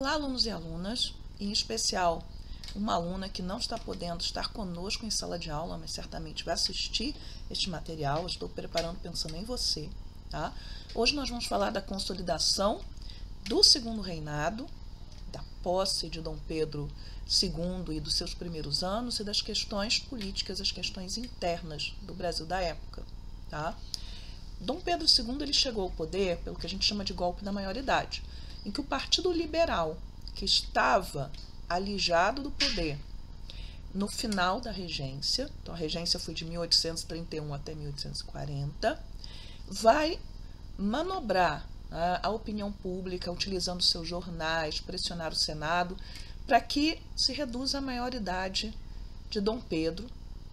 Olá, alunos e alunas, em especial uma aluna que não está podendo estar conosco em sala de aula, mas certamente vai assistir este material. Eu estou preparando pensando em você, tá? Hoje nós vamos falar da consolidação do segundo reinado, da posse de Dom Pedro II e dos seus primeiros anos e das questões políticas, as questões internas do Brasil da época, tá? Dom Pedro II ele chegou ao poder pelo que a gente chama de golpe da maioridade, em que o Partido Liberal, que estava alijado do poder no final da regência, então a regência foi de 1831 até 1840, vai manobrar a opinião pública, utilizando seus jornais, pressionar o Senado, para que se reduza a maioridade de Dom Pedro.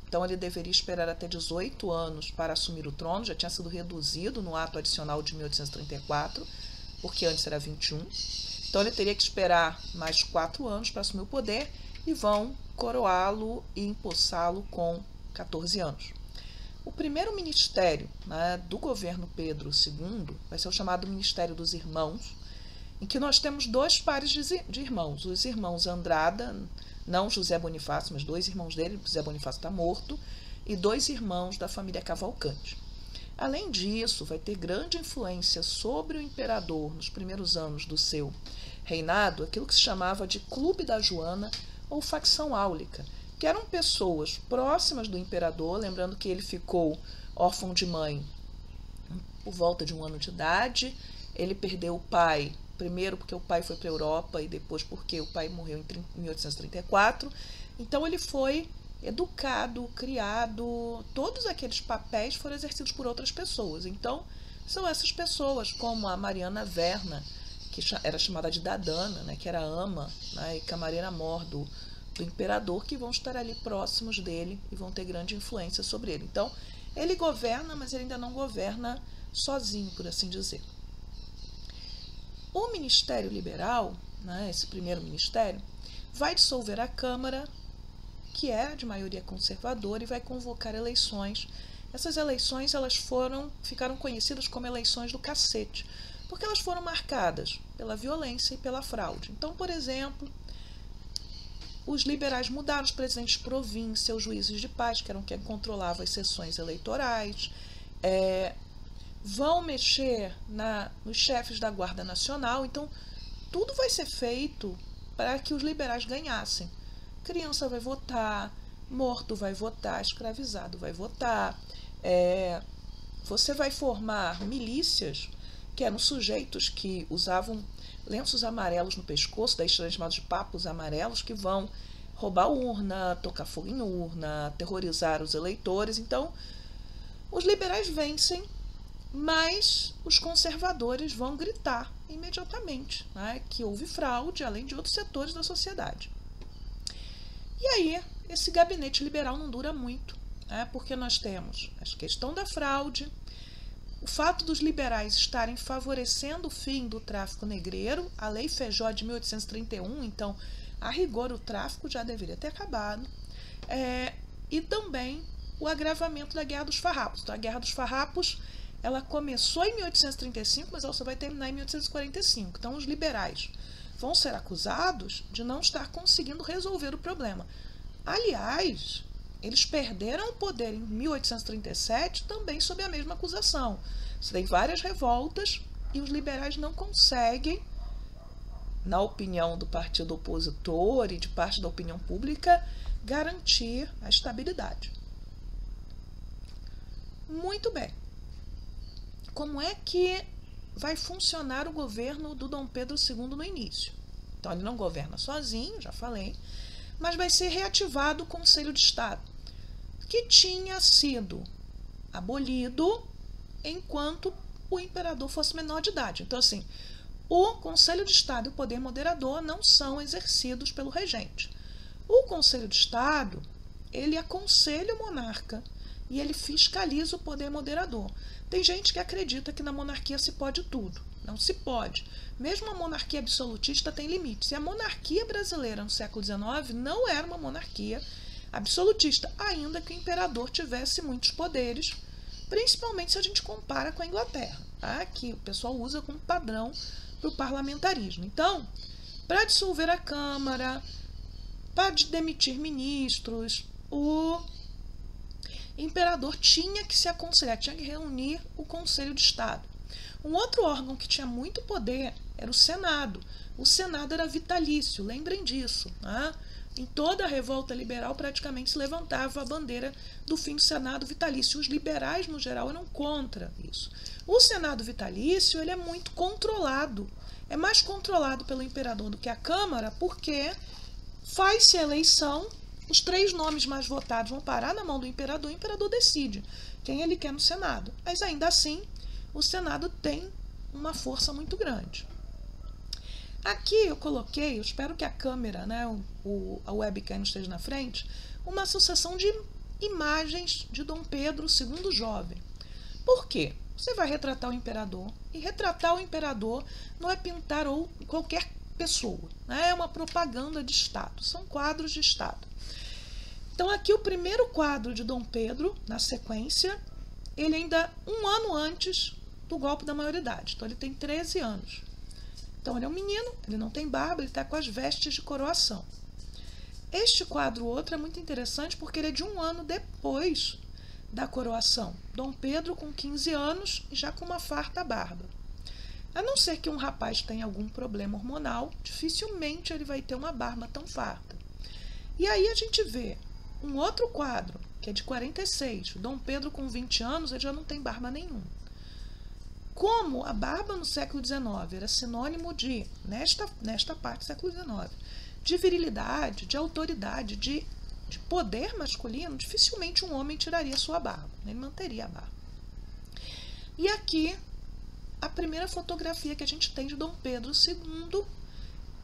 Então ele deveria esperar até 18 anos para assumir o trono, já tinha sido reduzido no ato adicional de 1834, porque antes era 21. Então ele teria que esperar mais 4 anos para assumir o poder e vão coroá-lo e empossá-lo com 14 anos. O primeiro ministério do governo Pedro II vai ser o chamado Ministério dos Irmãos, em que nós temos 2 pares de irmãos. Os irmãos Andrada, não José Bonifácio, mas 2 irmãos dele, José Bonifácio está morto, e 2 irmãos da família Cavalcante. Além disso, vai ter grande influência sobre o imperador nos primeiros anos do seu reinado, aquilo que se chamava de Clube da Joana ou facção áulica, que eram pessoas próximas do imperador, lembrando que ele ficou órfão de mãe por volta de 1 ano de idade, ele perdeu o pai, primeiro porque o pai foi para a Europa e depois porque o pai morreu em 1834, então ele foi educado, criado, todos aqueles papéis foram exercidos por outras pessoas. Então, são essas pessoas, como a Mariana Verna, que era chamada de Dadana, que era ama e camareira-mor do imperador, que vão estar ali próximos dele e vão ter grande influência sobre ele. Então, ele governa, mas ele ainda não governa sozinho, por assim dizer. O Ministério Liberal, esse primeiro ministério, vai dissolver a Câmara, que é de maioria conservadora, e vai convocar eleições. Essas eleições ficaram conhecidas como eleições do cacete, porque elas foram marcadas pela violência e pela fraude. Então, por exemplo, os liberais mudaram os presidentes de província, os juízes de paz, que eram quem controlava as sessões eleitorais, vão mexer nos chefes da Guarda Nacional. Então, tudo vai ser feito para que os liberais ganhassem. Criança vai votar, morto vai votar, escravizado vai votar. Você vai formar milícias, que eram sujeitos que usavam lenços amarelos no pescoço, daí chamados de papos amarelos, que vão roubar urna, tocar fogo em urna, aterrorizar os eleitores. Então, os liberais vencem, mas os conservadores vão gritar imediatamente que houve fraude, além de outros setores da sociedade. E aí, esse gabinete liberal não dura muito, porque nós temos a questão da fraude, o fato dos liberais estarem favorecendo o fim do tráfico negreiro, a Lei Feijó de 1831, então, a rigor, o tráfico já deveria ter acabado, e também o agravamento da Guerra dos Farrapos. Então, a Guerra dos Farrapos ela começou em 1835, mas ela só vai terminar em 1845. Então, os liberais vão ser acusados de não estar conseguindo resolver o problema. Aliás, eles perderam o poder em 1837 também sob a mesma acusação. Você tem várias revoltas e os liberais não conseguem, na opinião do partido opositor e de parte da opinião pública, garantir a estabilidade. Muito bem. Como é que vai funcionar o governo do Dom Pedro II no início? Então, ele não governa sozinho, já falei, mas vai ser reativado o Conselho de Estado, que tinha sido abolido enquanto o imperador fosse menor de idade. Então, assim, o Conselho de Estado e o poder moderador não são exercidos pelo regente. O Conselho de Estado, ele aconselha o monarca e ele fiscaliza o poder moderador. Tem gente que acredita que na monarquia se pode tudo. Não se pode. Mesmo a monarquia absolutista tem limites. E a monarquia brasileira no século XIX não era uma monarquia absolutista, ainda que o imperador tivesse muitos poderes, principalmente se a gente compara com a Inglaterra, que o pessoal usa como padrão para o parlamentarismo. Então, para dissolver a Câmara, para demitir ministros, o imperador tinha que se aconselhar, tinha que reunir o Conselho de Estado. Um outro órgão que tinha muito poder era o Senado. O Senado era vitalício, lembrem disso. Né? Em toda a revolta liberal praticamente se levantava a bandeira do fim do Senado vitalício. Os liberais, no geral, eram contra isso. O Senado vitalício ele é muito controlado. É mais controlado pelo imperador do que a Câmara, porque faz-se a eleição, os 3 nomes mais votados vão parar na mão do imperador, o imperador decide quem ele quer no Senado. Mas ainda assim, o Senado tem uma força muito grande. Aqui eu coloquei, eu espero que a câmera, né, a webcam não esteja na frente, uma sucessão de imagens de Dom Pedro II jovem. Por quê? Você vai retratar o imperador, e retratar o imperador não é pintar ou qualquer pessoa, né? É uma propaganda de Estado, são quadros de Estado. Então aqui o primeiro quadro de Dom Pedro, na sequência, ele ainda 1 ano antes do golpe da maioridade, então ele tem 13 anos. Então ele é um menino, ele não tem barba, ele está com as vestes de coroação. Este quadro outro é muito interessante porque ele é de 1 ano depois da coroação. Dom Pedro com 15 anos e já com uma farta barba. A não ser que um rapaz tenha algum problema hormonal, dificilmente ele vai ter uma barba tão farta. E aí a gente vê um outro quadro, que é de 46. Dom Pedro com 20 anos, ele já não tem barba nenhuma. Como a barba no século XIX era sinônimo de, nesta parte do século XIX, de virilidade, de autoridade, de poder masculino, dificilmente um homem tiraria sua barba, ele manteria a barba. E aqui, a primeira fotografia que a gente tem de Dom Pedro II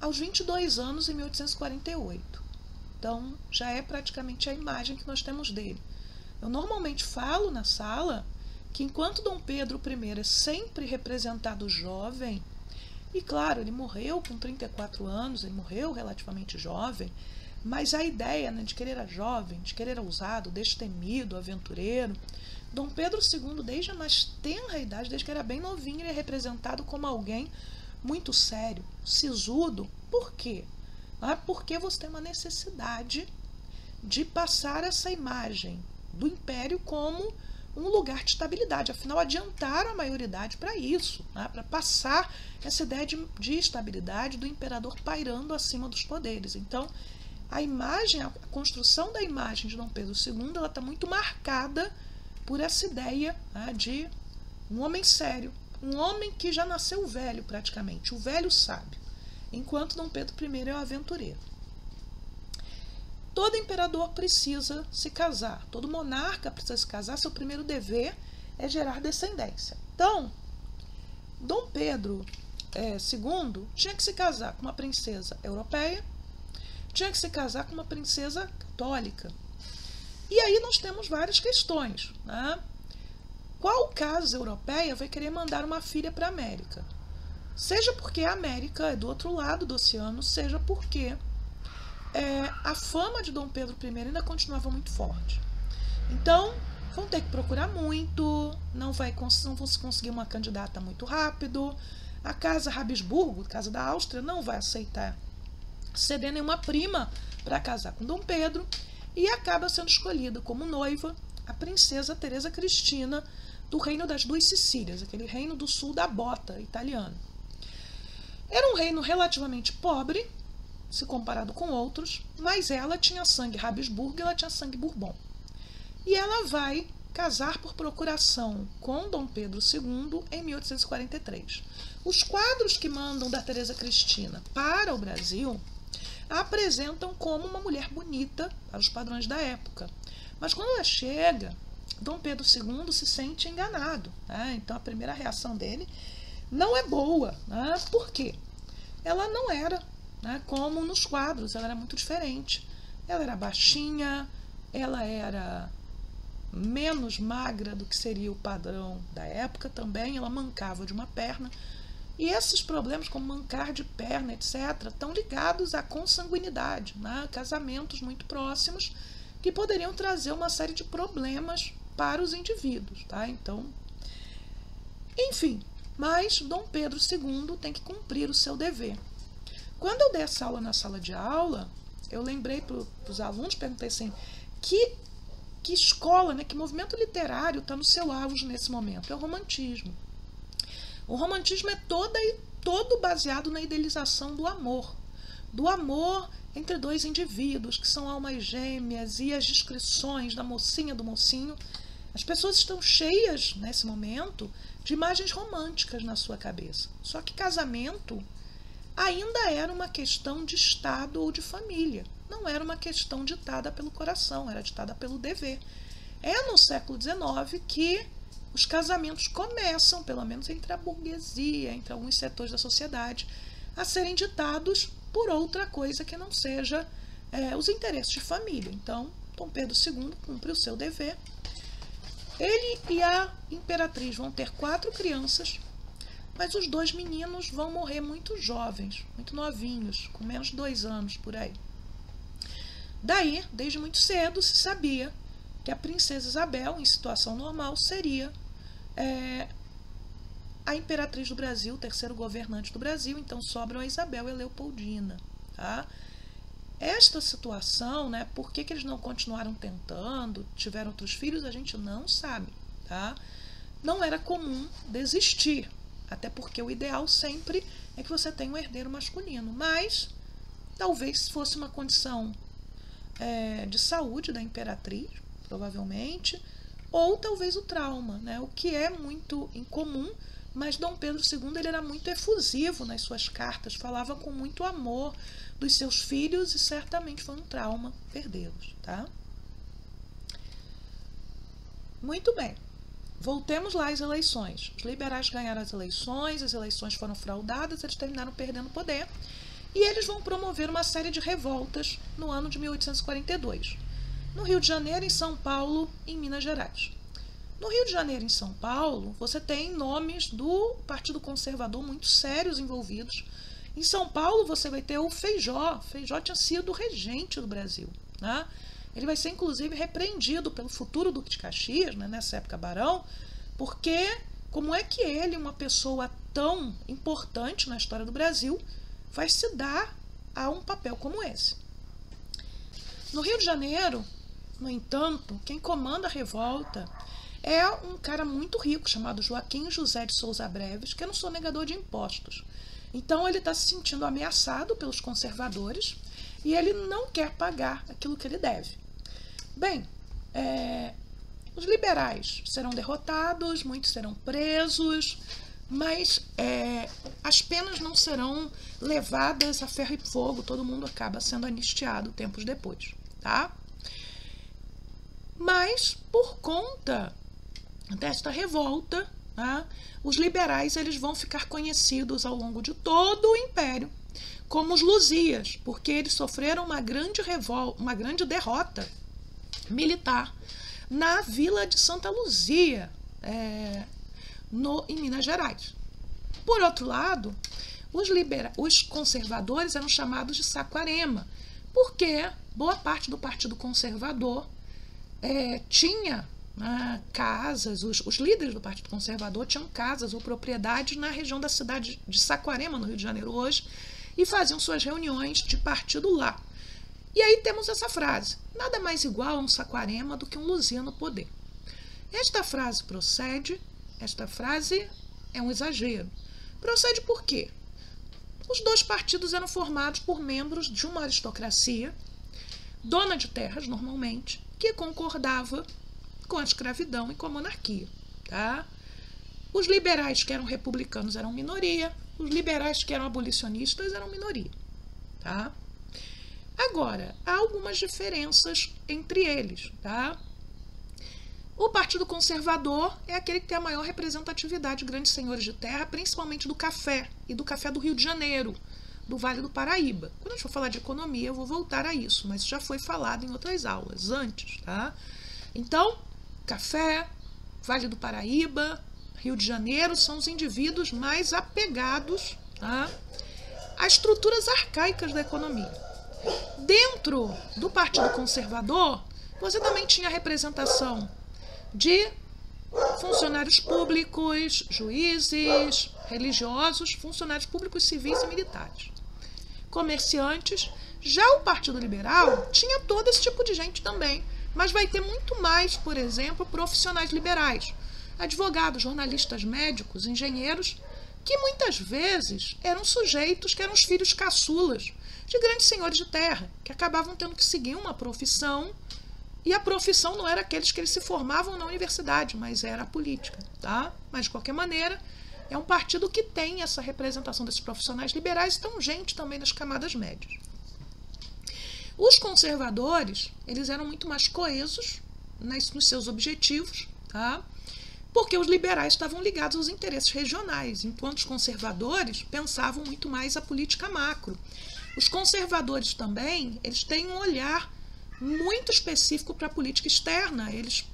aos 22 anos, em 1848. Então, já é praticamente a imagem que nós temos dele. Eu normalmente falo na sala que enquanto Dom Pedro I é sempre representado jovem, e claro, ele morreu com 34 anos, ele morreu relativamente jovem, mas a ideia, né, de que ele era jovem, de que ele era ousado, destemido, aventureiro, Dom Pedro II, desde a mais tenra idade, desde que era bem novinho, ele é representado como alguém muito sério, sisudo. Por quê? Porque você tem uma necessidade de passar essa imagem do império como um lugar de estabilidade. Afinal, adiantaram a maioridade para isso, né? Para passar essa ideia de estabilidade do imperador pairando acima dos poderes. Então, a imagem, a construção da imagem de Dom Pedro II, ela está muito marcada por essa ideia, né, de um homem sério, um homem que já nasceu velho praticamente, o velho sábio, enquanto Dom Pedro I é o aventureiro. Todo imperador precisa se casar, todo monarca precisa se casar, seu primeiro dever é gerar descendência. Então, Dom Pedro II tinha que se casar com uma princesa europeia, tinha que se casar com uma princesa católica. E aí nós temos várias questões, né? Qual casa europeia vai querer mandar uma filha para a América? Seja porque a América é do outro lado do oceano, seja porque a fama de Dom Pedro I ainda continuava muito forte. Então, vão ter que procurar muito, não vão se conseguir uma candidata muito rápido. A casa Habsburgo, casa da Áustria, não vai aceitar ceder nenhuma prima para casar com Dom Pedro, e acaba sendo escolhida como noiva a princesa Teresa Cristina do Reino das Duas Sicílias, aquele reino do sul da bota italiana. Era um reino relativamente pobre, se comparado com outros, mas ela tinha sangue Habsburgo e ela tinha sangue Bourbon. E ela vai casar por procuração com Dom Pedro II em 1843. Os quadros que mandam da Teresa Cristina para o Brasil a apresentam como uma mulher bonita para os padrões da época. Mas quando ela chega, Dom Pedro II se sente enganado, né? Então a primeira reação dele não é boa, né? Por quê? Ela não era, né, como nos quadros, ela era muito diferente. Ela era baixinha, ela era menos magra do que seria o padrão da época também, ela mancava de uma perna. E esses problemas, como mancar de perna, etc., estão ligados à consanguinidade, né? Casamentos muito próximos que poderiam trazer uma série de problemas para os indivíduos. Tá? Então, enfim, mas Dom Pedro II tem que cumprir o seu dever. Quando eu dei essa aula na sala de aula, eu lembrei para os alunos, perguntei assim, que escola, né, que movimento literário está no seu auge nesse momento? É o romantismo. O romantismo é todo baseado na idealização do amor entre dois indivíduos que são almas gêmeas, e as descrições da mocinha, do mocinho. As pessoas estão cheias, nesse momento, de imagens românticas na sua cabeça. Só que casamento ainda era uma questão de Estado ou de família. Não era uma questão ditada pelo coração, era ditada pelo dever. É no século XIX que os casamentos começam, pelo menos entre a burguesia, entre alguns setores da sociedade, a serem ditados por outra coisa que não seja os interesses de família. Então, Dom Pedro II cumpre o seu dever. Ele e a imperatriz vão ter 4 crianças, mas os 2 meninos vão morrer muito jovens, muito novinhos, com menos de 2 anos por aí. Daí, desde muito cedo, se sabia que a princesa Isabel, em situação normal, seria a imperatriz do Brasil, o terceiro governante do Brasil. Então sobram a Isabel e a Leopoldina. Tá? Esta situação, né, por que eles não continuaram tentando, tiveram outros filhos, a gente não sabe. Tá? Não era comum desistir, até porque o ideal sempre é que você tenha um herdeiro masculino, mas talvez fosse uma condição de saúde da imperatriz, provavelmente, ou talvez o trauma, né? O que é muito incomum, mas Dom Pedro II ele era muito efusivo nas suas cartas, falava com muito amor dos seus filhos e certamente foi um trauma perdê-los. Tá? Muito bem, voltemos lá às eleições. Os liberais ganharam as eleições foram fraudadas, eles terminaram perdendo o poder e eles vão promover uma série de revoltas no ano de 1842. No Rio de Janeiro, em São Paulo, em Minas Gerais. No Rio de Janeiro e em São Paulo, você tem nomes do Partido Conservador muito sérios envolvidos. Em São Paulo, você vai ter o Feijó. Feijó tinha sido regente do Brasil. Né? Ele vai ser, inclusive, repreendido pelo futuro Duque de Caxias, né, nessa época barão, porque como é que ele, uma pessoa tão importante na história do Brasil, vai se dar a um papel como esse? No Rio de Janeiro, no entanto, quem comanda a revolta é um cara muito rico chamado Joaquim José de Souza Breves, que era um sonegador de impostos. Então ele está se sentindo ameaçado pelos conservadores e ele não quer pagar aquilo que ele deve. Bem, os liberais serão derrotados, muitos serão presos, mas as penas não serão levadas a ferro e fogo, todo mundo acaba sendo anistiado tempos depois. Tá? Mas, por conta desta revolta, tá, os liberais eles vão ficar conhecidos ao longo de todo o Império como os Luzias, porque eles sofreram uma grande derrota militar na vila de Santa Luzia, em Minas Gerais. Por outro lado, os conservadores eram chamados de Saquarema, porque boa parte do Partido Conservador tinha casas, os líderes do Partido Conservador tinham casas ou propriedades na região da cidade de Saquarema, no Rio de Janeiro hoje, e faziam suas reuniões de partido lá. E aí temos essa frase: nada mais igual a um Saquarema do que um Luzia no poder. Esta frase é um exagero. Procede por quê? Os 2 partidos eram formados por membros de uma aristocracia, dona de terras normalmente, que concordava com a escravidão e com a monarquia. Tá? Os liberais que eram republicanos eram minoria, os liberais que eram abolicionistas eram minoria. Tá? Agora, há algumas diferenças entre eles. Tá? O Partido Conservador é aquele que tem a maior representatividade de grandes senhores de terra, principalmente do café, e do café do Rio de Janeiro, do Vale do Paraíba. Quando a gente for falar de economia, eu vou voltar a isso, mas já foi falado em outras aulas antes. Tá? Então, café, Vale do Paraíba, Rio de Janeiro são os indivíduos mais apegados, tá, a estruturas arcaicas da economia. Dentro do Partido Conservador, você também tinha a representação de funcionários públicos, juízes, religiosos, funcionários públicos civis e militares. comerciantes. Já o Partido Liberal tinha todo esse tipo de gente também, mas vai ter muito mais, por exemplo, profissionais liberais, advogados, jornalistas, médicos, engenheiros, que muitas vezes eram sujeitos que eram os filhos caçulas de grandes senhores de terra, que acabavam tendo que seguir uma profissão, e a profissão não era aqueles que eles se formavam na universidade, mas era a política, tá? Mas, de qualquer maneira, é um partido que tem essa representação desses profissionais liberais, e tem gente também das camadas médias. Os conservadores, eles eram muito mais coesos nos seus objetivos, tá? Porque os liberais estavam ligados aos interesses regionais, enquanto os conservadores pensavam muito mais a política macro. Os conservadores também, eles têm um olhar muito específico para a política externa. Eles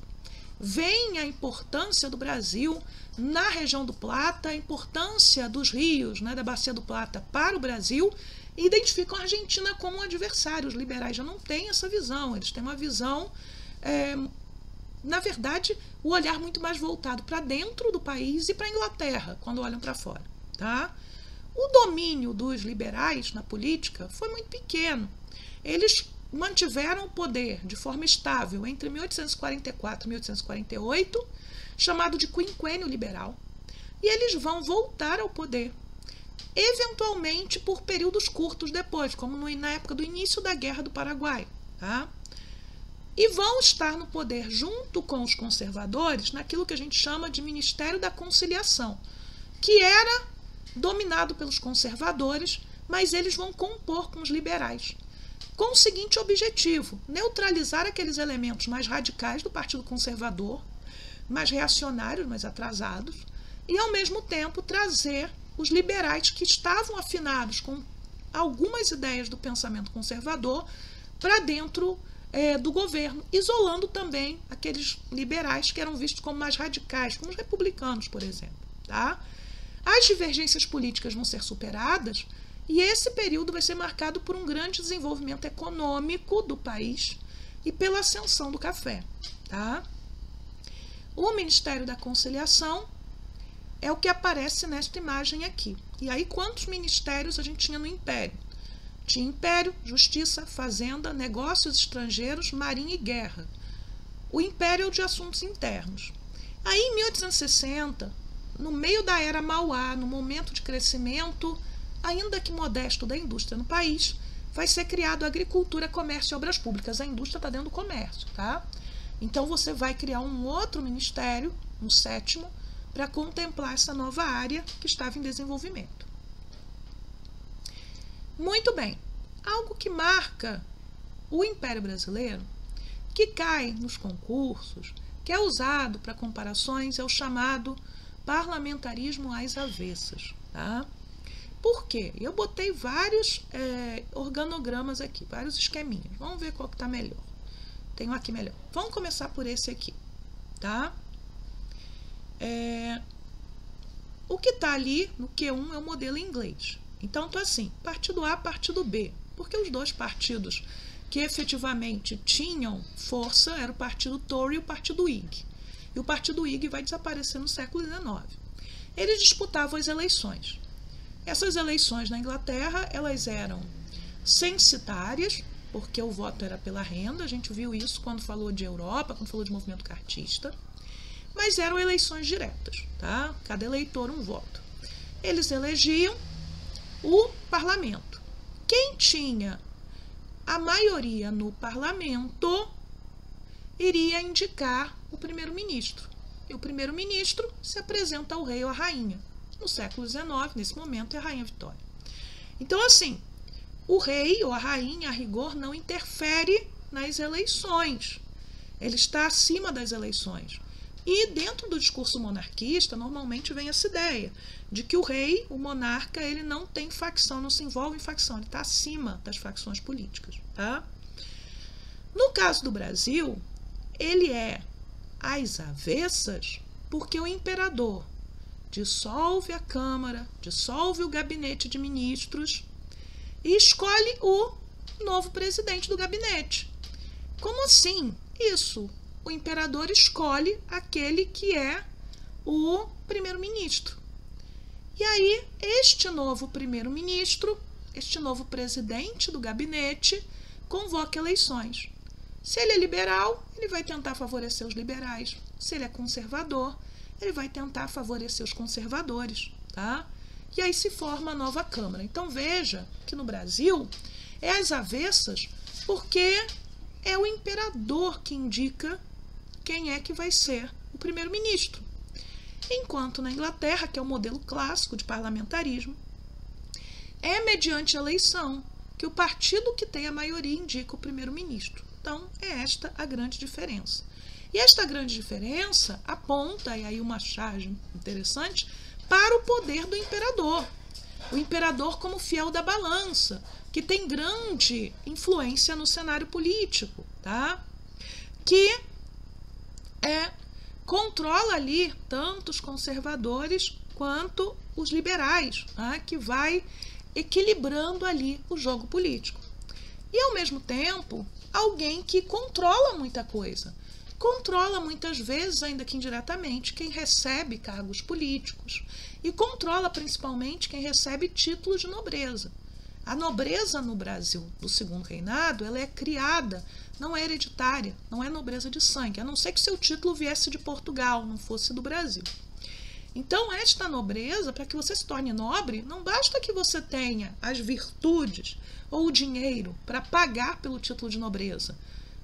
veem a importância do Brasil na região do Plata, a importância dos rios, né, da Bacia do Plata para o Brasil, e identificam a Argentina como um adversário. Os liberais já não têm essa visão, eles têm uma visão, na verdade, o olhar muito mais voltado para dentro do país e para a Inglaterra, quando olham para fora, tá? O domínio dos liberais na política foi muito pequeno. Eles mantiveram o poder de forma estável entre 1844 e 1848, chamado de quinquênio liberal, e eles vão voltar ao poder, eventualmente por períodos curtos depois, como na época do início da Guerra do Paraguai, tá? E vão estar no poder junto com os conservadores naquilo que a gente chama de Ministério da Conciliação, que era dominado pelos conservadores, mas eles vão compor com os liberais, com o seguinte objetivo: neutralizar aqueles elementos mais radicais do Partido Conservador, mais reacionários, mais atrasados, e ao mesmo tempo trazer os liberais que estavam afinados com algumas ideias do pensamento conservador para dentro do governo, isolando também aqueles liberais que eram vistos como mais radicais, como os republicanos, por exemplo, tá? As divergências políticas vão ser superadas e esse período vai ser marcado por um grande desenvolvimento econômico do país e pela ascensão do café, tá? O Ministério da Conciliação é o que aparece nesta imagem aqui. E aí, quantos ministérios a gente tinha no Império? Tinha Império, Justiça, Fazenda, Negócios Estrangeiros, Marinha e Guerra. O Império de Assuntos Internos. Aí, em 1860, no meio da Era Mauá, no momento de crescimento, ainda que modesto, da indústria no país, vai ser criado a Agricultura, Comércio e Obras Públicas. A indústria está dentro do comércio, tá? Então, você vai criar um outro ministério, um sétimo, para contemplar essa nova área que estava em desenvolvimento. Muito bem. Algo que marca o Império Brasileiro, que cai nos concursos, que é usado para comparações, é o chamado parlamentarismo às avessas, tá? Por quê? Eu botei vários organogramas aqui, vários esqueminhas. Vamos ver qual que está melhor. Tenho aqui melhor. Vamos começar por esse aqui, tá? O que está ali no Q1 é o modelo em inglês. Então, estou assim, partido A, partido B, porque os dois partidos que efetivamente tinham força eram o partido Tory e o partido Whig. E o partido Whig vai desaparecer no século XIX. Eles disputavam as eleições. Essas eleições na Inglaterra, elas eram censitárias, porque o voto era pela renda, a gente viu isso quando falou de Europa, quando falou de movimento cartista, mas eram eleições diretas, tá? Cada eleitor um voto. Eles elegiam o parlamento. Quem tinha a maioria no parlamento iria indicar o primeiro-ministro. E o primeiro-ministro se apresenta ao rei ou à rainha. No século XIX, nesse momento, é a Rainha Vitória. Então, assim, o rei ou a rainha, a rigor, não interfere nas eleições. Ele está acima das eleições. E dentro do discurso monarquista, normalmente vem essa ideia de que o rei, o monarca, ele não tem facção, não se envolve em facção, ele está acima das facções políticas, tá? No caso do Brasil, ele é às avessas porque o imperador dissolve a Câmara, dissolve o gabinete de ministros e escolhe o novo presidente do gabinete. Como assim? Isso. O imperador escolhe aquele que é o primeiro-ministro. E aí, este novo primeiro-ministro, este novo presidente do gabinete convoca eleições. Se ele é liberal, ele vai tentar favorecer os liberais. Se ele é conservador, ele vai tentar favorecer os conservadores, tá? E aí se forma a nova Câmara. Então veja que no Brasil é às avessas, porque é o imperador que indica quem é que vai ser o primeiro-ministro. Enquanto na Inglaterra, que é o modelo clássico de parlamentarismo, é mediante eleição que o partido que tem a maioria indica o primeiro-ministro. Então, é esta a grande diferença. E esta grande diferença aponta, e aí uma charge interessante, para o poder do imperador. O imperador como fiel da balança, que tem grande influência no cenário político, tá? Que controla ali tanto os conservadores quanto os liberais, tá? Que vai equilibrando ali o jogo político. E, ao mesmo tempo, alguém que controla muita coisa. Controla muitas vezes, ainda que indiretamente, quem recebe cargos políticos. E controla principalmente quem recebe títulos de nobreza. A nobreza no Brasil do Segundo Reinado, ela é criada, não é hereditária, não é nobreza de sangue, a não ser que seu título viesse de Portugal, não fosse do Brasil. Então, esta nobreza, para que você se torne nobre, não basta que você tenha as virtudes ou o dinheiro para pagar pelo título de nobreza.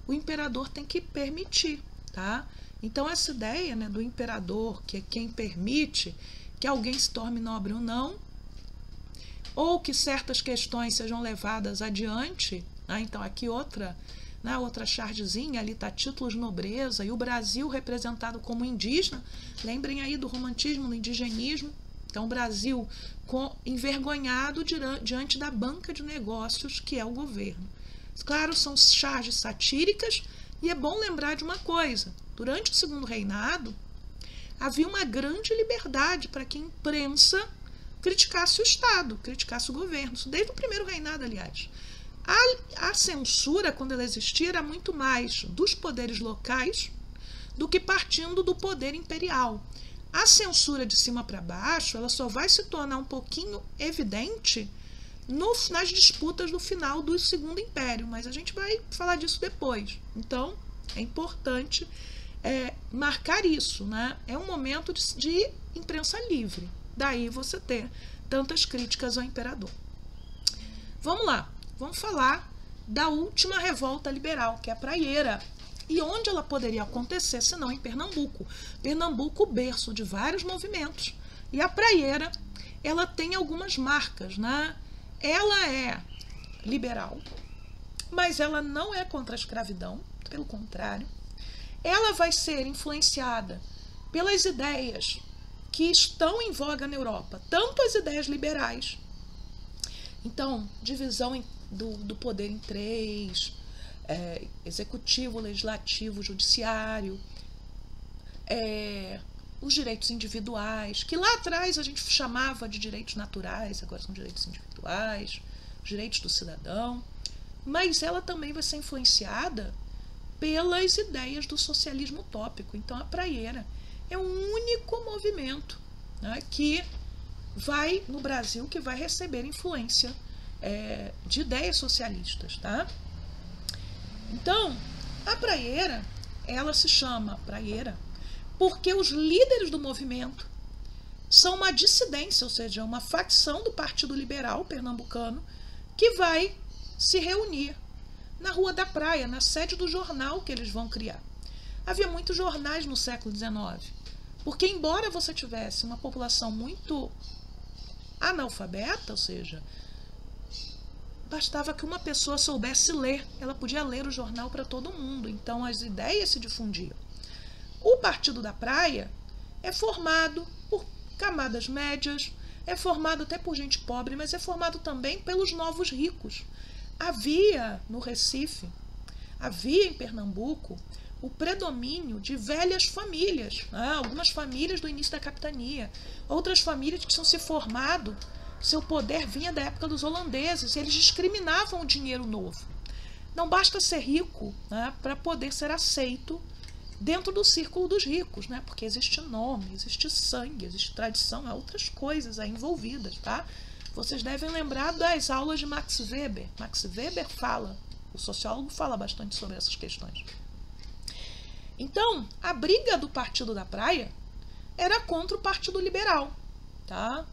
O imperador tem que permitir, tá? Então, essa ideia, né, do imperador, que é quem permite que alguém se torne nobre ou não, ou que certas questões sejam levadas adiante, né? Então, aqui outra chargezinha, ali está títulos de nobreza, e o Brasil representado como indígena. Lembrem aí do romantismo, do indigenismo. Então, o Brasil envergonhado diante da banca de negócios que é o governo. Claro, são charges satíricas, e é bom lembrar de uma coisa. Durante o Segundo Reinado, havia uma grande liberdade para que a imprensa criticasse o Estado, criticasse o governo. Isso desde o primeiro reinado, aliás. A censura, quando ela existia, era muito mais dos poderes locais do que partindo do poder imperial. A censura de cima para baixo, ela só vai se tornar um pouquinho evidente nas disputas do final do Segundo Império, mas a gente vai falar disso depois. Então, é importante marcar isso, né? É um momento de imprensa livre. Daí você ter tantas críticas ao imperador. Vamos lá, vamos falar da última revolta liberal, que é a praieira. E onde ela poderia acontecer, senão em Pernambuco. Pernambuco, berço de vários movimentos. E a praieira, ela tem algumas marcas, né? Ela é liberal, mas ela não é contra a escravidão, pelo contrário. Ela vai ser influenciada pelas ideias que estão em voga na Europa, tanto as ideias liberais. Então, divisão do poder em três, executivo, legislativo, judiciário, os direitos individuais, que lá atrás a gente chamava de direitos naturais, agora são direitos individuais, os direitos do cidadão, mas ela também vai ser influenciada pelas ideias do socialismo utópico. Então, a praieira é um único movimento, né, que vai, no Brasil, que vai receber influência de ideias socialistas, tá? Então, a praieira, ela se chama praieira porque os líderes do movimento são uma dissidência, ou seja, uma facção do Partido Liberal pernambucano que vai se reunir na Rua da Praia, na sede do jornal que eles vão criar. Havia muitos jornais no século XIX, porque embora você tivesse uma população muito analfabeta, ou seja, bastava que uma pessoa soubesse ler, ela podia ler o jornal para todo mundo, então as ideias se difundiam. O Partido da Praia é formado por camadas médias, é formado até por gente pobre, mas é formado também pelos novos ricos. Havia no Recife, havia em Pernambuco, o predomínio de velhas famílias, algumas famílias do início da capitania, outras famílias que tinham se formado, seu poder vinha da época dos holandeses, eles discriminavam o dinheiro novo. Não basta ser rico, né, para poder ser aceito dentro do círculo dos ricos, né, porque existe nome, existe sangue, existe tradição, há outras coisas aí envolvidas, tá? Vocês devem lembrar das aulas de Max Weber. Max Weber fala, o sociólogo fala bastante sobre essas questões. Então, a briga do Partido da Praia era contra o Partido Liberal, tá?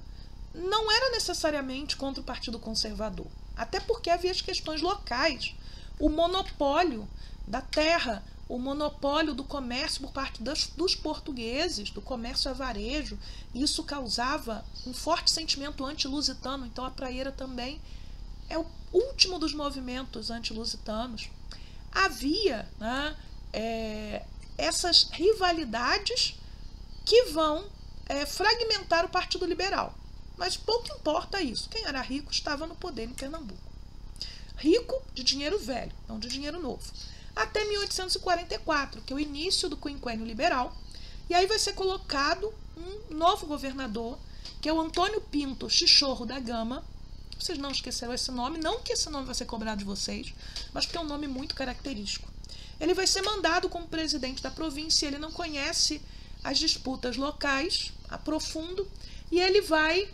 Não era necessariamente contra o Partido Conservador, até porque havia as questões locais, o monopólio da terra, o monopólio do comércio por parte dos portugueses, do comércio a varejo. Isso causava um forte sentimento anti-lusitano, então a praieira também é o último dos movimentos anti-lusitanos. Havia, né, essas rivalidades que vão fragmentar o Partido Liberal. Mas pouco importa isso. Quem era rico estava no poder em Pernambuco. Rico de dinheiro velho, não de dinheiro novo. Até 1844, que é o início do quinquênio liberal, e aí vai ser colocado um novo governador, que é o Antônio Pinto Chichorro da Gama. Vocês não esqueceram esse nome, não que esse nome vai ser cobrado de vocês, mas porque é um nome muito característico. Ele vai ser mandado como presidente da província, ele não conhece as disputas locais a profundo, e ele vai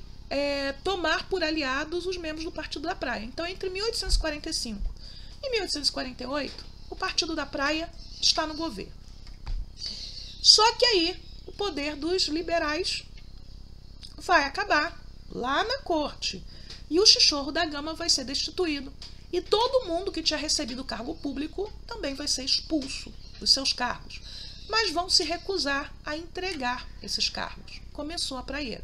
tomar por aliados os membros do Partido da Praia. Então, entre 1845 e 1848, o Partido da Praia está no governo. Só que aí o poder dos liberais vai acabar lá na corte. E o Chichorro da Gama vai ser destituído. E todo mundo que tinha recebido cargo público também vai ser expulso dos seus cargos. Mas vão se recusar a entregar esses cargos. Começou a praieira.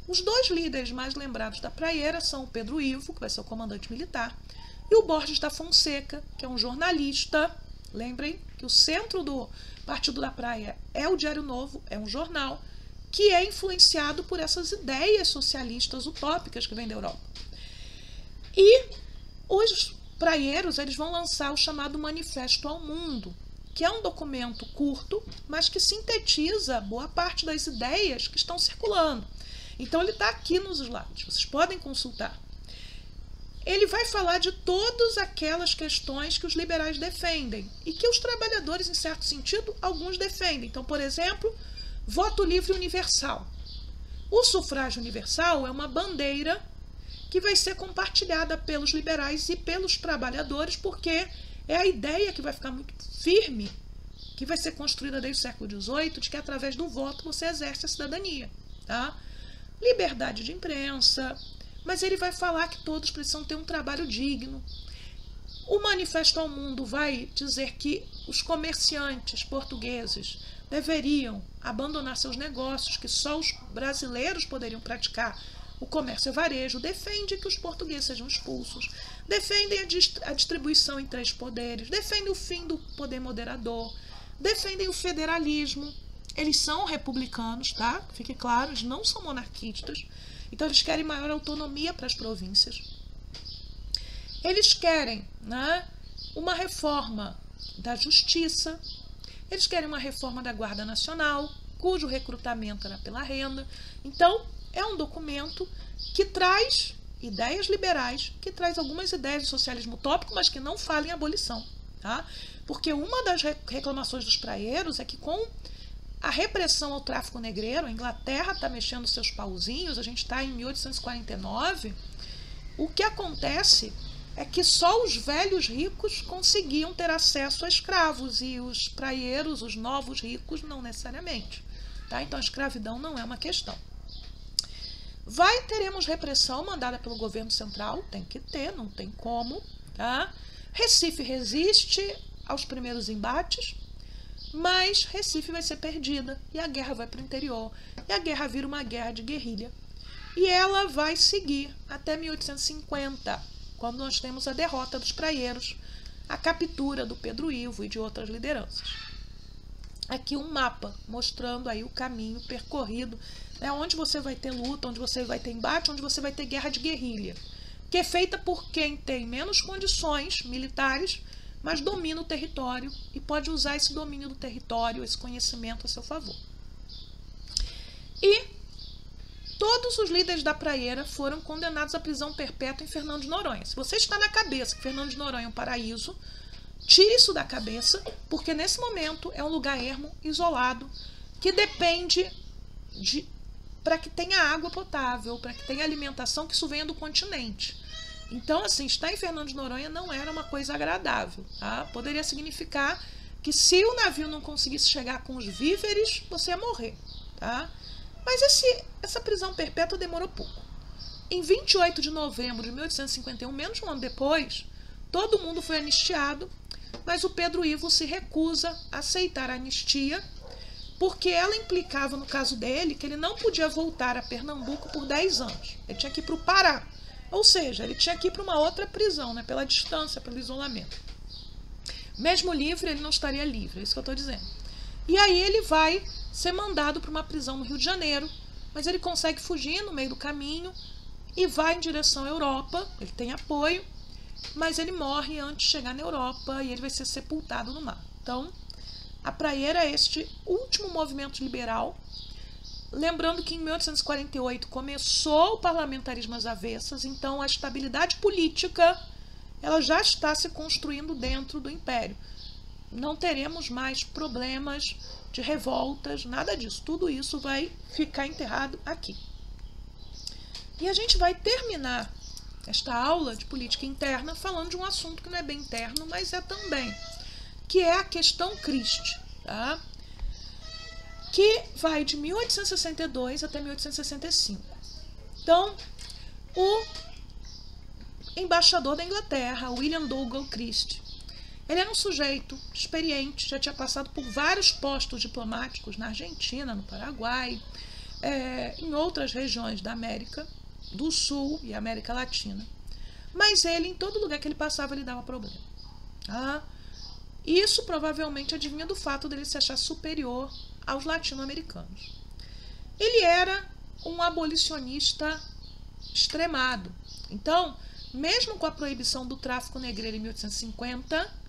Os dois líderes mais lembrados da praieira são o Pedro Ivo, que vai ser o comandante militar, e o Borges da Fonseca, que é um jornalista. Lembrem que o centro do Partido da Praia é o Diário Novo, é um jornal que é influenciado por essas ideias socialistas utópicas que vêm da Europa. E os praieiros, eles vão lançar o chamado Manifesto ao Mundo, que é um documento curto, mas que sintetiza boa parte das ideias que estão circulando. Então ele está aqui nos slides, vocês podem consultar. Ele vai falar de todas aquelas questões que os liberais defendem e que os trabalhadores, em certo sentido, alguns defendem. Então, por exemplo, voto livre universal. O sufrágio universal é uma bandeira que vai ser compartilhada pelos liberais e pelos trabalhadores, porque é a ideia que vai ficar muito firme, que vai ser construída desde o século XVIII, de que através do voto você exerce a cidadania. Tá? Liberdade de imprensa, mas ele vai falar que todos precisam ter um trabalho digno. O Manifesto ao Mundo vai dizer que os comerciantes portugueses deveriam abandonar seus negócios, que só os brasileiros poderiam praticar o comércio a varejo, defende que os portugueses sejam expulsos, defendem a distribuição em 3 poderes, defendem o fim do poder moderador, defendem o federalismo. Eles são republicanos, tá? Fique claro, eles não são monarquistas. Então, eles querem maior autonomia para as províncias. Eles querem, né, uma reforma da justiça. Eles querem uma reforma da Guarda Nacional, cujo recrutamento era pela renda. Então, é um documento que traz ideias liberais, que traz algumas ideias do socialismo utópico, mas que não fala em abolição. Tá? Porque uma das reclamações dos praieiros é que com a repressão ao tráfico negreiro, a Inglaterra está mexendo seus pauzinhos, a gente está em 1849, o que acontece é que só os velhos ricos conseguiam ter acesso a escravos e os praieiros, os novos ricos, não necessariamente. Tá? Então a escravidão não é uma questão. Teremos repressão mandada pelo governo central, tem que ter, não tem como. Tá? Recife resiste aos primeiros embates, mas Recife vai ser perdida e a guerra vai para o interior. E a guerra vira uma guerra de guerrilha. E ela vai seguir até 1850, quando nós temos a derrota dos praieiros, a captura do Pedro Ivo e de outras lideranças. Aqui um mapa mostrando aí o caminho percorrido, né, onde você vai ter luta, onde você vai ter embate, onde você vai ter guerra de guerrilha, que é feita por quem tem menos condições militares, mas domina o território e pode usar esse domínio do território, esse conhecimento a seu favor. E todos os líderes da praieira foram condenados à prisão perpétua em Fernando de Noronha. Se você está na cabeça que Fernando de Noronha é um paraíso, tire isso da cabeça, porque nesse momento é um lugar ermo, isolado, que depende de para que tenha água potável, para que tenha alimentação, que isso venha do continente. Então, assim, estar em Fernando de Noronha não era uma coisa agradável, tá? Poderia significar que se o navio não conseguisse chegar com os víveres, você ia morrer, tá? Mas essa prisão perpétua demorou pouco. Em 28 de novembro de 1851, menos de um ano depois, todo mundo foi anistiado, mas o Pedro Ivo se recusa a aceitar a anistia, porque ela implicava, no caso dele, que ele não podia voltar a Pernambuco por 10 anos. Ele tinha que ir para o Pará. Ou seja, ele tinha que ir para uma outra prisão, né, pela distância, pelo isolamento. Mesmo livre, ele não estaria livre, é isso que eu estou dizendo. E aí ele vai ser mandado para uma prisão no Rio de Janeiro, mas ele consegue fugir no meio do caminho e vai em direção à Europa. Ele tem apoio, mas ele morre antes de chegar na Europa e ele vai ser sepultado no mar. Então, a praieira é este último movimento liberal. Lembrando que em 1848 começou o parlamentarismo às avessas, então a estabilidade política ela já está se construindo dentro do Império. Não teremos mais problemas de revoltas, nada disso. Tudo isso vai ficar enterrado aqui. E a gente vai terminar esta aula de política interna falando de um assunto que não é bem interno, mas é também, que é a questão Christie, tá? Que vai de 1862 até 1865. Então, o embaixador da Inglaterra, William Dougal Christie, ele era um sujeito experiente, já tinha passado por vários postos diplomáticos na Argentina, no Paraguai, em outras regiões da América do Sul e América Latina. Mas ele, em todo lugar que ele passava, ele dava problema. Tá? Isso provavelmente adivinha do fato dele se achar superior aos latino-americanos. Ele era um abolicionista extremado. Então, mesmo com a proibição do tráfico negreiro em 1850,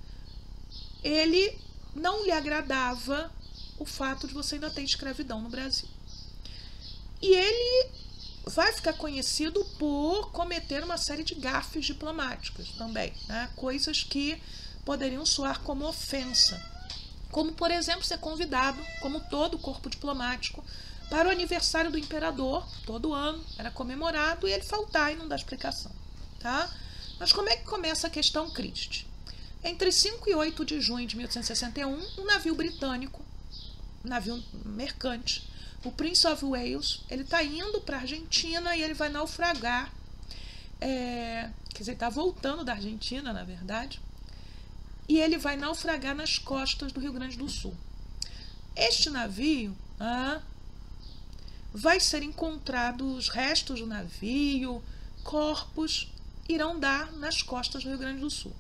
ele não lhe agradava o fato de você ainda ter escravidão no Brasil. E ele vai ficar conhecido por cometer uma série de gafes diplomáticas também, né? Coisas que poderiam soar como ofensa. Como, por exemplo, ser convidado, como todo o corpo diplomático, para o aniversário do imperador, todo ano, era comemorado, e ele faltar e não dar explicação. Tá? Mas como é que começa a questão Christie? Entre 5 e 8 de junho de 1861, um navio britânico, um navio mercante, o Prince of Wales, ele está indo para a Argentina e ele vai naufragar, quer dizer, ele está voltando da Argentina, na verdade, e ele vai naufragar nas costas do Rio Grande do Sul. Este navio vai ser encontrado os restos do navio, corpos irão dar nas costas do Rio Grande do Sul.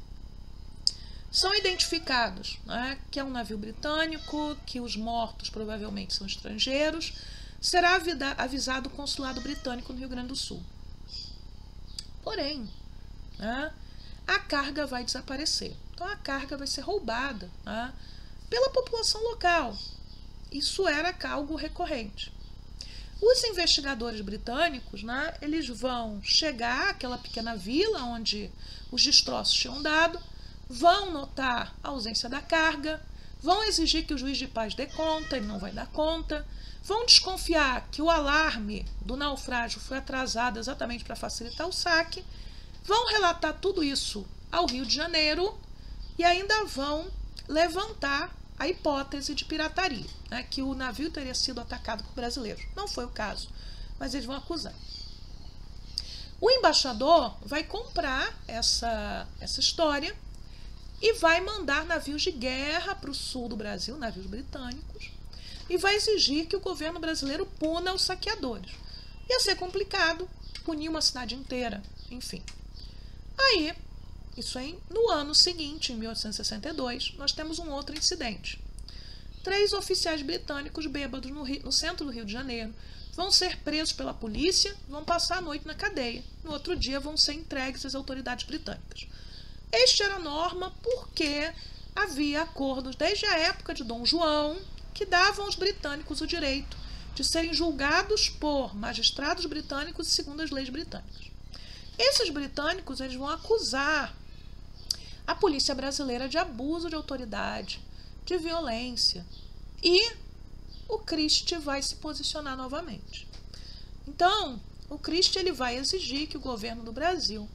São identificados, né, que é um navio britânico, que os mortos provavelmente são estrangeiros. Será avisado o consulado britânico no Rio Grande do Sul. Porém, né, a carga vai desaparecer. Então a carga vai ser roubada, né, pela população local. Isso era algo recorrente. Os investigadores britânicos, né, eles vão chegar àquela pequena vila onde os destroços tinham dado, vão notar a ausência da carga, vão exigir que o juiz de paz dê conta, ele não vai dar conta, vão desconfiar que o alarme do naufrágio foi atrasado exatamente para facilitar o saque, vão relatar tudo isso ao Rio de Janeiro e ainda vão levantar a hipótese de pirataria, né, que o navio teria sido atacado por brasileiros. Não foi o caso, mas eles vão acusar. O embaixador vai comprar essa história e vai mandar navios de guerra para o sul do Brasil, navios britânicos, e vai exigir que o governo brasileiro puna os saqueadores. Ia ser complicado, punir uma cidade inteira, enfim. Aí, isso aí, no ano seguinte, em 1862, nós temos um outro incidente. 3 oficiais britânicos bêbados no centro do Rio de Janeiro vão ser presos pela polícia, vão passar a noite na cadeia. No outro dia vão ser entregues às autoridades britânicas. Este era a norma porque havia acordos desde a época de Dom João que davam aos britânicos o direito de serem julgados por magistrados britânicos segundo as leis britânicas. Esses britânicos eles vão acusar a polícia brasileira de abuso de autoridade, de violência, e o Christie vai se posicionar novamente. Então, o Christie ele vai exigir que o governo do Brasil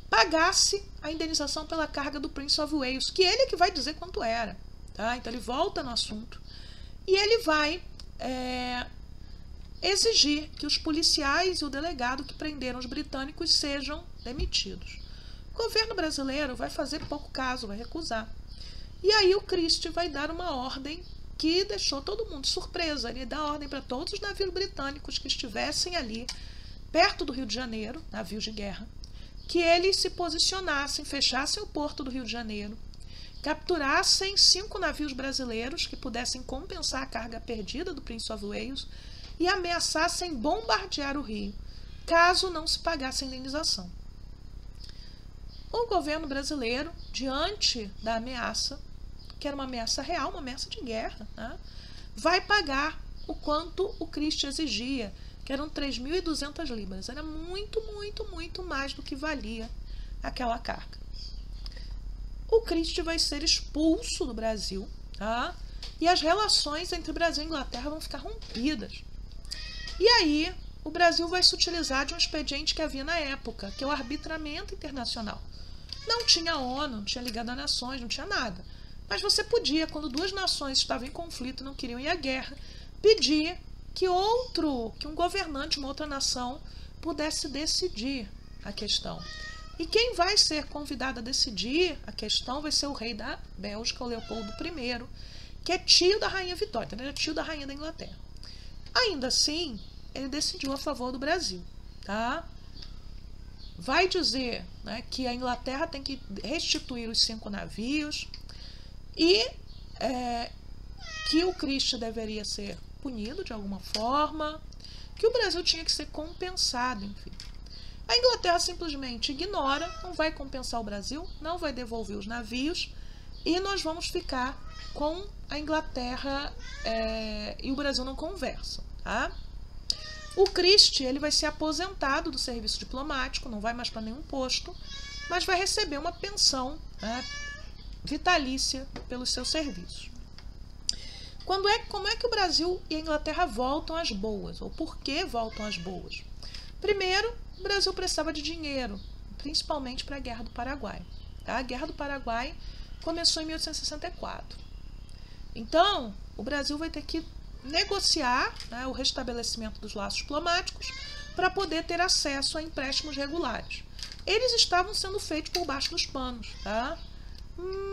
pagasse a indenização pela carga do Prince of Wales, que ele que vai dizer quanto era. Tá? Então ele volta no assunto e ele vai exigir que os policiais e o delegado que prenderam os britânicos sejam demitidos. O governo brasileiro vai fazer pouco caso, vai recusar. E aí o Christie vai dar uma ordem que deixou todo mundo surpresa. Ele dá ordem para todos os navios britânicos que estivessem ali, perto do Rio de Janeiro, navios de guerra, que eles se posicionassem, fechassem o porto do Rio de Janeiro, capturassem 5 navios brasileiros que pudessem compensar a carga perdida do Prince of Wales e ameaçassem bombardear o Rio, caso não se pagasse a indenização. O governo brasileiro, diante da ameaça, que era uma ameaça real, uma ameaça de guerra, né, vai pagar o quanto o Christie exigia, que eram 3.200 libras. Era muito, muito, muito mais do que valia aquela carga. O Christie vai ser expulso do Brasil, tá? E as relações entre Brasil e Inglaterra vão ficar rompidas. E aí, o Brasil vai se utilizar de um expediente que havia na época, que é o arbitramento internacional. Não tinha ONU, não tinha Liga das Nações, não tinha nada. Mas você podia, quando 2 nações estavam em conflito e não queriam ir à guerra, pedir que um governante de uma outra nação pudesse decidir a questão. E quem vai ser convidado a decidir a questão vai ser o rei da Bélgica, o Leopoldo I, que é tio da rainha Vitória, né? É tio da rainha da Inglaterra. Ainda assim, ele decidiu a favor do Brasil, tá? Vai dizer, né, que a Inglaterra tem que restituir os 5 navios e que o Christie deveria ser punido de alguma forma, que o Brasil tinha que ser compensado, enfim. A Inglaterra simplesmente ignora, não vai compensar o Brasil, não vai devolver os navios e nós vamos ficar com a Inglaterra e o Brasil não conversam, tá? O Christie ele vai ser aposentado do serviço diplomático, não vai mais para nenhum posto, mas vai receber uma pensão, né, vitalícia pelos seus serviços. Como é que o Brasil e a Inglaterra voltam às boas? Ou por que voltam às boas? Primeiro, o Brasil precisava de dinheiro, principalmente para a Guerra do Paraguai. A Guerra do Paraguai começou em 1864. Então, o Brasil vai ter que negociar, né, o restabelecimento dos laços diplomáticos para poder ter acesso a empréstimos regulares. Eles estavam sendo feitos por baixo dos panos, tá?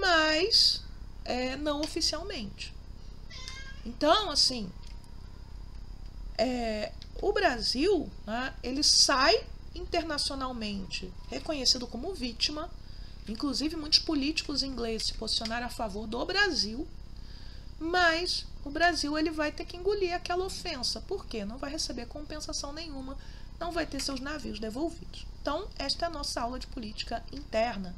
Mas não oficialmente. Então, assim, o Brasil, né, ele sai internacionalmente reconhecido como vítima, inclusive muitos políticos ingleses se posicionaram a favor do Brasil, mas o Brasil ele vai ter que engolir aquela ofensa, porque não vai receber compensação nenhuma, não vai ter seus navios devolvidos. Então, esta é a nossa aula de política interna.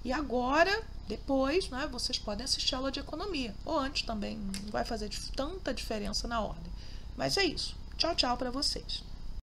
E agora, depois, né, vocês podem assistir a aula de economia, ou antes também, não vai fazer tanta diferença na ordem. Mas é isso. Tchau, tchau para vocês.